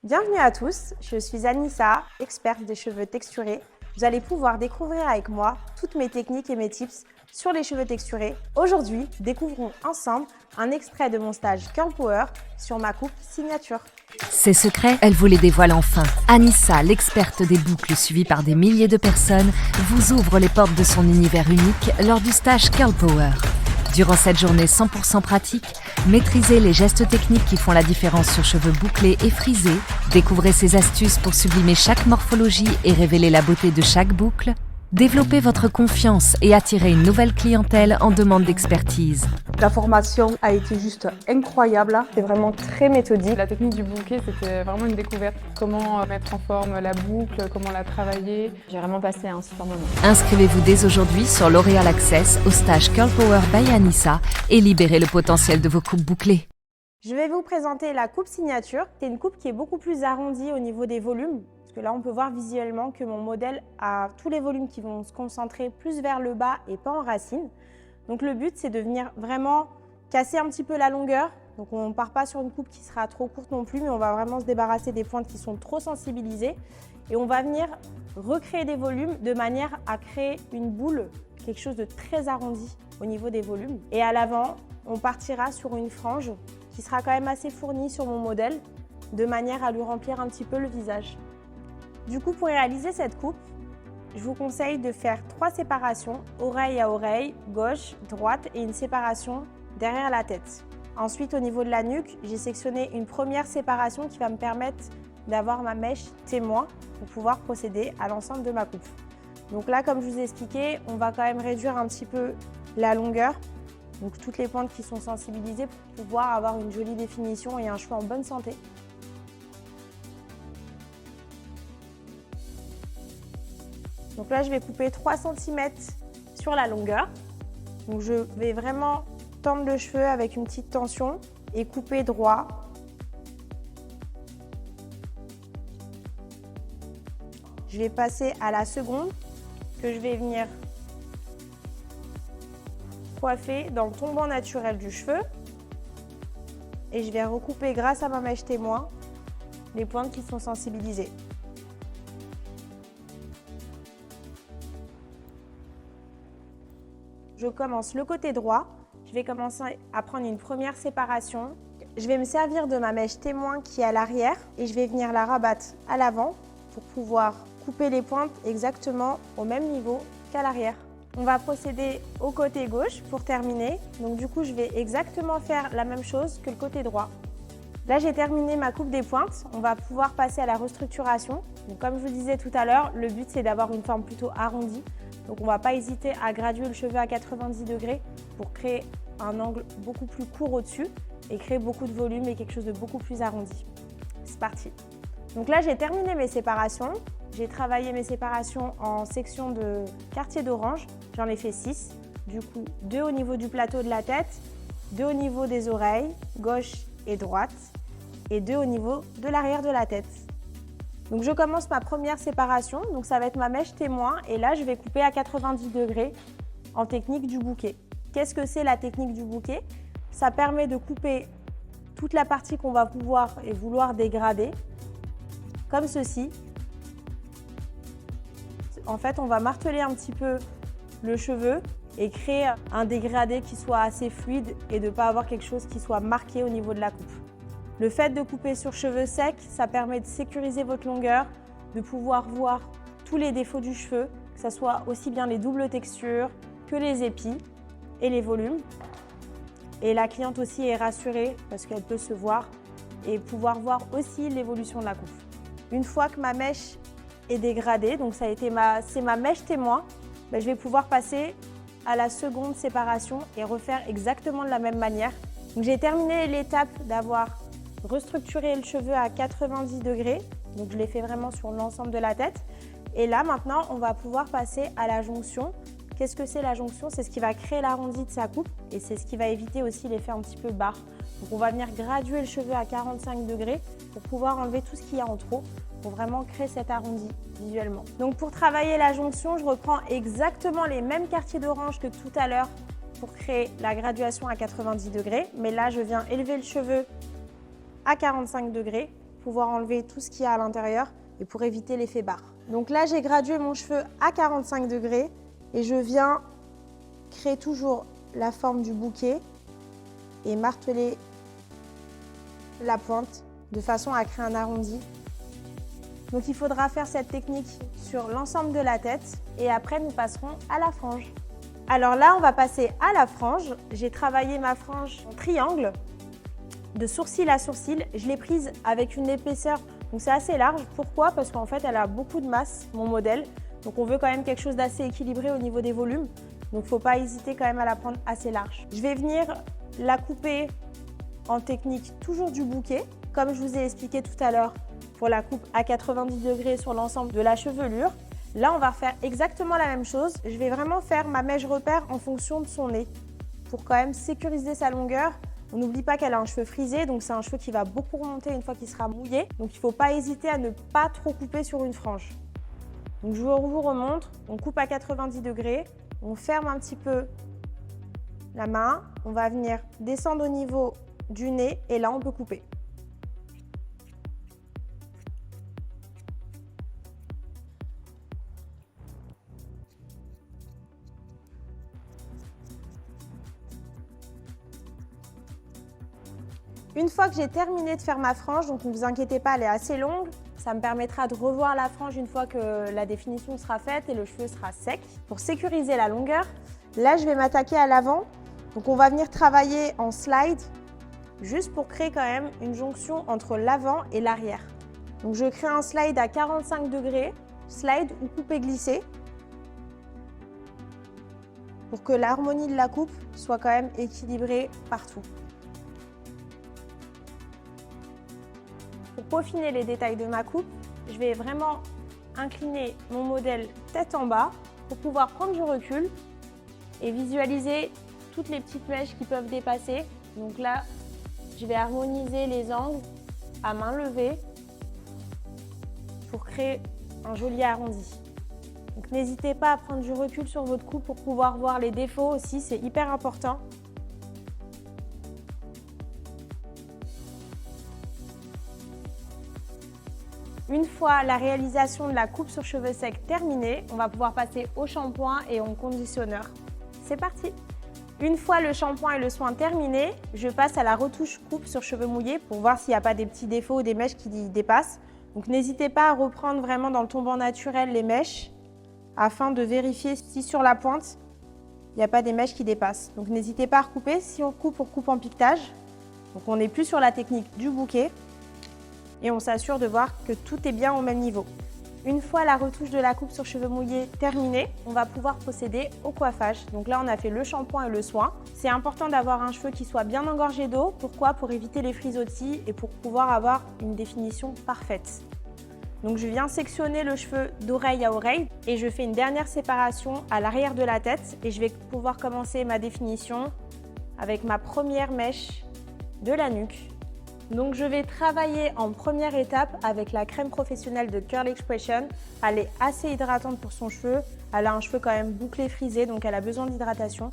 Bienvenue à tous, je suis Anissa, experte des cheveux texturés. Vous allez pouvoir découvrir avec moi toutes mes techniques et mes tips sur les cheveux texturés. Aujourd'hui, découvrons ensemble un extrait de mon stage Curl Power sur ma coupe signature. Ses secrets, elle vous les dévoile enfin. Anissa, l'experte des boucles suivie par des milliers de personnes, vous ouvre les portes de son univers unique lors du stage Curl Power. Durant cette journée 100% pratique, maîtrisez les gestes techniques qui font la différence sur cheveux bouclés et frisés, découvrez ses astuces pour sublimer chaque morphologie et révéler la beauté de chaque boucle, développez votre confiance et attirez une nouvelle clientèle en demande d'expertise. La formation a été juste incroyable. C'est vraiment très méthodique. La technique du bouquet, c'était vraiment une découverte. Comment mettre en forme la boucle, comment la travailler. J'ai vraiment passé un super moment. Inscrivez-vous dès aujourd'hui sur L'Oréal Access au stage Curl Power by Anissa et libérez le potentiel de vos coupes bouclées. Je vais vous présenter la coupe signature. C'est une coupe qui est beaucoup plus arrondie au niveau des volumes. Parce que là, on peut voir visuellement que mon modèle a tous les volumes qui vont se concentrer plus vers le bas et pas en racine. Donc le but, c'est de venir vraiment casser un petit peu la longueur. Donc on ne part pas sur une coupe qui sera trop courte non plus, mais on va vraiment se débarrasser des pointes qui sont trop sensibilisées. Et on va venir recréer des volumes de manière à créer une boule, quelque chose de très arrondi au niveau des volumes. Et à l'avant, on partira sur une frange qui sera quand même assez fournie sur mon modèle, de manière à lui remplir un petit peu le visage. Du coup, pour réaliser cette coupe, je vous conseille de faire 3 séparations, oreille à oreille, gauche, droite et une séparation derrière la tête. Ensuite, au niveau de la nuque, j'ai sectionné une première séparation qui va me permettre d'avoir ma mèche témoin pour pouvoir procéder à l'ensemble de ma coupe. Donc là, comme je vous ai expliqué, on va quand même réduire un petit peu la longueur, donc toutes les pointes qui sont sensibilisées pour pouvoir avoir une jolie définition et un cheveu en bonne santé. Donc là, je vais couper 3 cm sur la longueur. Donc je vais vraiment tendre le cheveu avec une petite tension et couper droit. Je vais passer à la seconde que je vais venir coiffer dans le tombant naturel du cheveu. Et je vais recouper grâce à ma mèche témoin les pointes qui sont sensibilisées. Je commence le côté droit, je vais commencer à prendre une première séparation. Je vais me servir de ma mèche témoin qui est à l'arrière et je vais venir la rabattre à l'avant pour pouvoir couper les pointes exactement au même niveau qu'à l'arrière. On va procéder au côté gauche pour terminer. Donc du coup, je vais exactement faire la même chose que le côté droit. Là, j'ai terminé ma coupe des pointes. On va pouvoir passer à la restructuration. Donc, comme je vous le disais tout à l'heure, le but, c'est d'avoir une forme plutôt arrondie. Donc, on ne va pas hésiter à graduer le cheveu à 90 degrés pour créer un angle beaucoup plus court au-dessus et créer beaucoup de volume et quelque chose de beaucoup plus arrondi. C'est parti. Donc là, j'ai terminé mes séparations. J'ai travaillé mes séparations en section de quartier d'orange. J'en ai fait 6. Du coup, 2 au niveau du plateau de la tête, 2 au niveau des oreilles, gauche et droite, et 2 au niveau de l'arrière de la tête. Donc je commence ma première séparation, donc ça va être ma mèche témoin, et là je vais couper à 90 degrés en technique du bouquet. Qu'est-ce que c'est la technique du bouquet? Ça permet de couper toute la partie qu'on va pouvoir et vouloir dégrader, comme ceci. En fait, on va marteler un petit peu le cheveu et créer un dégradé qui soit assez fluide et de ne pas avoir quelque chose qui soit marqué au niveau de la coupe. Le fait de couper sur cheveux secs, ça permet de sécuriser votre longueur, de pouvoir voir tous les défauts du cheveu, que ce soit aussi bien les doubles textures que les épis et les volumes. Et la cliente aussi est rassurée parce qu'elle peut se voir et pouvoir voir aussi l'évolution de la coupe. Une fois que ma mèche est dégradée, donc c'est ma mèche témoin, je vais pouvoir passer à la seconde séparation et refaire exactement de la même manière. Donc j'ai terminé l'étape d'avoir restructuré le cheveu à 90 degrés, donc je l'ai fait vraiment sur l'ensemble de la tête. Et là maintenant, on va pouvoir passer à la jonction. Qu'est-ce que c'est la jonction? C'est ce qui va créer l'arrondi de sa coupe et c'est ce qui va éviter aussi l'effet un petit peu barre. Donc on va venir graduer le cheveu à 45 degrés pour pouvoir enlever tout ce qu'il y a en trop, pour vraiment créer cet arrondi visuellement. Donc pour travailler la jonction, je reprends exactement les mêmes quartiers d'orange que tout à l'heure pour créer la graduation à 90 degrés. Mais là, je viens élever le cheveu à 45 degrés pouvoir enlever tout ce qu'il y a à l'intérieur et pour éviter l'effet barre. Donc là, j'ai gradué mon cheveu à 45 degrés et je viens créer toujours la forme du bouquet et marteler la pointe de façon à créer un arrondi. Donc il faudra faire cette technique sur l'ensemble de la tête et après nous passerons à la frange. Alors là, on va passer à la frange. J'ai travaillé ma frange en triangle de sourcil à sourcil. Je l'ai prise avec une épaisseur, donc c'est assez large. Pourquoi? Parce qu'en fait, elle a beaucoup de masse, mon modèle. Donc on veut quand même quelque chose d'assez équilibré au niveau des volumes. Donc il ne faut pas hésiter quand même à la prendre assez large. Je vais venir la couper en technique toujours du bouquet. Comme je vous ai expliqué tout à l'heure pour la coupe à 90 degrés sur l'ensemble de la chevelure. Là, on va faire exactement la même chose. Je vais vraiment faire ma mèche repère en fonction de son nez pour quand même sécuriser sa longueur. On n'oublie pas qu'elle a un cheveu frisé, donc c'est un cheveu qui va beaucoup remonter une fois qu'il sera mouillé. Donc il ne faut pas hésiter à ne pas trop couper sur une frange. Donc je vous remontre, on coupe à 90 degrés, on ferme un petit peu la main, on va venir descendre au niveau du nez et là on peut couper. Une fois que j'ai terminé de faire ma frange, donc ne vous inquiétez pas, elle est assez longue, ça me permettra de revoir la frange une fois que la définition sera faite et le cheveu sera sec. Pour sécuriser la longueur, là je vais m'attaquer à l'avant, donc on va venir travailler en slide, juste pour créer quand même une jonction entre l'avant et l'arrière. Donc je crée un slide à 45 degrés, slide ou coupé glissé, pour que l'harmonie de la coupe soit quand même équilibrée partout. Pour peaufiner les détails de ma coupe, je vais vraiment incliner mon modèle tête en bas pour pouvoir prendre du recul et visualiser toutes les petites mèches qui peuvent dépasser. Donc là, je vais harmoniser les angles à main levée pour créer un joli arrondi. Donc n'hésitez pas à prendre du recul sur votre coupe pour pouvoir voir les défauts aussi, c'est hyper important. Une fois la réalisation de la coupe sur cheveux secs terminée, on va pouvoir passer au shampoing et au conditionneur. C'est parti! Une fois le shampoing et le soin terminés, je passe à la retouche coupe sur cheveux mouillés pour voir s'il n'y a pas des petits défauts ou des mèches qui dépassent. Donc n'hésitez pas à reprendre vraiment dans le tombant naturel les mèches afin de vérifier si sur la pointe, il n'y a pas des mèches qui dépassent. Donc n'hésitez pas à recouper. Si on coupe en piquetage. Donc on n'est plus sur la technique du bouquet. Et on s'assure de voir que tout est bien au même niveau. Une fois la retouche de la coupe sur cheveux mouillés terminée, on va pouvoir procéder au coiffage. Donc là, on a fait le shampoing et le soin. C'est important d'avoir un cheveu qui soit bien engorgé d'eau. Pourquoi? Pour éviter les frisottis et pour pouvoir avoir une définition parfaite. Donc je viens sectionner le cheveu d'oreille à oreille et je fais une dernière séparation à l'arrière de la tête et je vais pouvoir commencer ma définition avec ma première mèche de la nuque. Donc je vais travailler en première étape avec la crème professionnelle de Curl Expression. Elle est assez hydratante pour son cheveu. Elle a un cheveu quand même bouclé frisé, donc elle a besoin d'hydratation.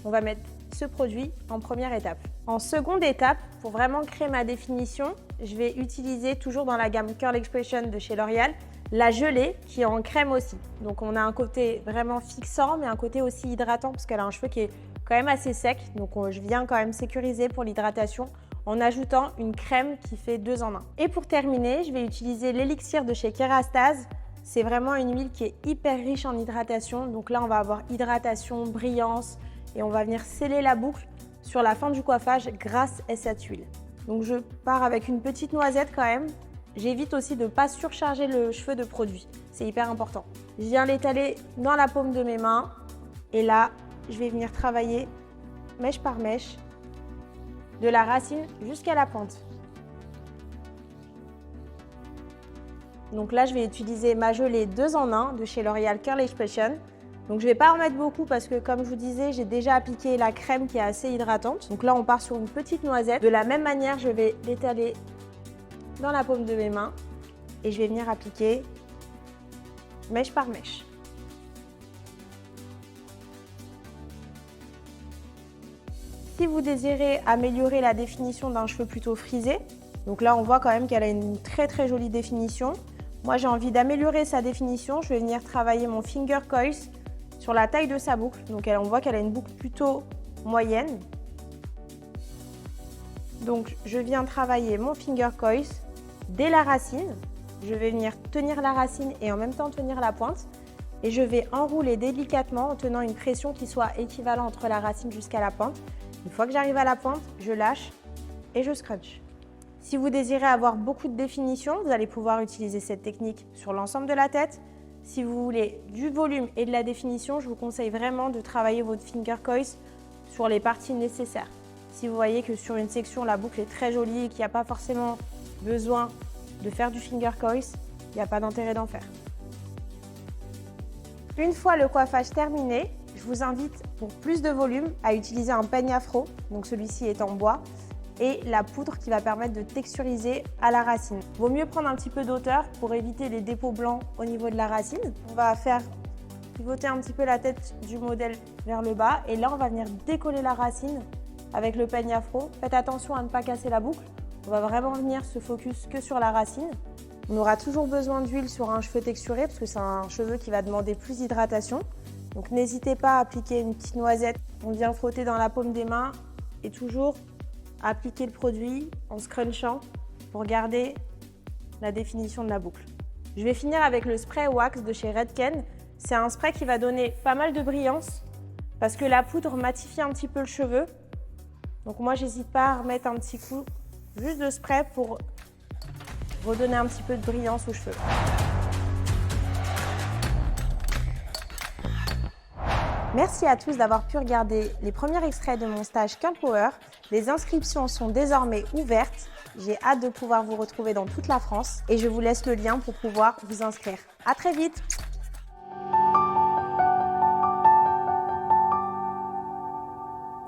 On va mettre ce produit en première étape. En seconde étape, pour vraiment créer ma définition, je vais utiliser toujours dans la gamme Curl Expression de chez L'Oréal, la gelée qui est en crème aussi. Donc on a un côté vraiment fixant, mais un côté aussi hydratant parce qu'elle a un cheveu qui est quand même assez sec. Donc je viens quand même sécuriser pour l'hydratation en ajoutant une crème qui fait 2 en 1. Et pour terminer, je vais utiliser l'élixir de chez Kérastase. C'est vraiment une huile qui est hyper riche en hydratation. Donc là, on va avoir hydratation, brillance et on va venir sceller la boucle sur la fin du coiffage grâce à cette huile. Donc je pars avec une petite noisette quand même. J'évite aussi de ne pas surcharger le cheveu de produit. C'est hyper important. Je viens l'étaler dans la paume de mes mains et là, je vais venir travailler mèche par mèche de la racine jusqu'à la pointe. Donc là, je vais utiliser ma gelée 2 en 1 de chez L'Oréal Curl Expression. Donc je ne vais pas en mettre beaucoup parce que comme je vous disais, j'ai déjà appliqué la crème qui est assez hydratante. Donc là, on part sur une petite noisette. De la même manière, je vais l'étaler dans la paume de mes mains et je vais venir appliquer mèche par mèche. Si vous désirez améliorer la définition d'un cheveu plutôt frisé, Donc là, on voit quand même qu'elle a une très très jolie définition. Moi, j'ai envie d'améliorer sa définition. Je vais venir travailler mon finger coils sur la taille de sa boucle. Donc on voit qu'elle a une boucle plutôt moyenne. Donc je viens travailler mon finger coils dès la racine. Je vais venir tenir la racine et en même temps tenir la pointe. Et je vais enrouler délicatement en tenant une pression qui soit équivalente entre la racine jusqu'à la pointe. Une fois que j'arrive à la pointe, je lâche et je scrunch. Si vous désirez avoir beaucoup de définition, vous allez pouvoir utiliser cette technique sur l'ensemble de la tête. Si vous voulez du volume et de la définition, je vous conseille vraiment de travailler votre finger coils sur les parties nécessaires. Si vous voyez que sur une section, la boucle est très jolie et qu'il n'y a pas forcément besoin de faire du finger coils, il n'y a pas d'intérêt d'en faire. Une fois le coiffage terminé, je vous invite pour plus de volume à utiliser un peigne afro, donc celui-ci est en bois, et la poudre qui va permettre de texturiser à la racine. Vaut mieux prendre un petit peu d'auteur pour éviter les dépôts blancs au niveau de la racine. On va faire pivoter un petit peu la tête du modèle vers le bas et là on va venir décoller la racine avec le peigne afro. Faites attention à ne pas casser la boucle. On va vraiment venir se focus que sur la racine. On aura toujours besoin d'huile sur un cheveu texturé parce que c'est un cheveu qui va demander plus d'hydratation. Donc n'hésitez pas à appliquer une petite noisette. On vient frotter dans la paume des mains et toujours appliquer le produit en scrunchant pour garder la définition de la boucle. Je vais finir avec le spray wax de chez Redken. C'est un spray qui va donner pas mal de brillance parce que la poudre matifie un petit peu le cheveu. Donc moi, j'hésite pas à remettre un petit coup juste de spray pour redonner un petit peu de brillance aux cheveux. Merci à tous d'avoir pu regarder les premiers extraits de mon stage Curl Power. Les inscriptions sont désormais ouvertes. J'ai hâte de pouvoir vous retrouver dans toute la France et je vous laisse le lien pour pouvoir vous inscrire. À très vite!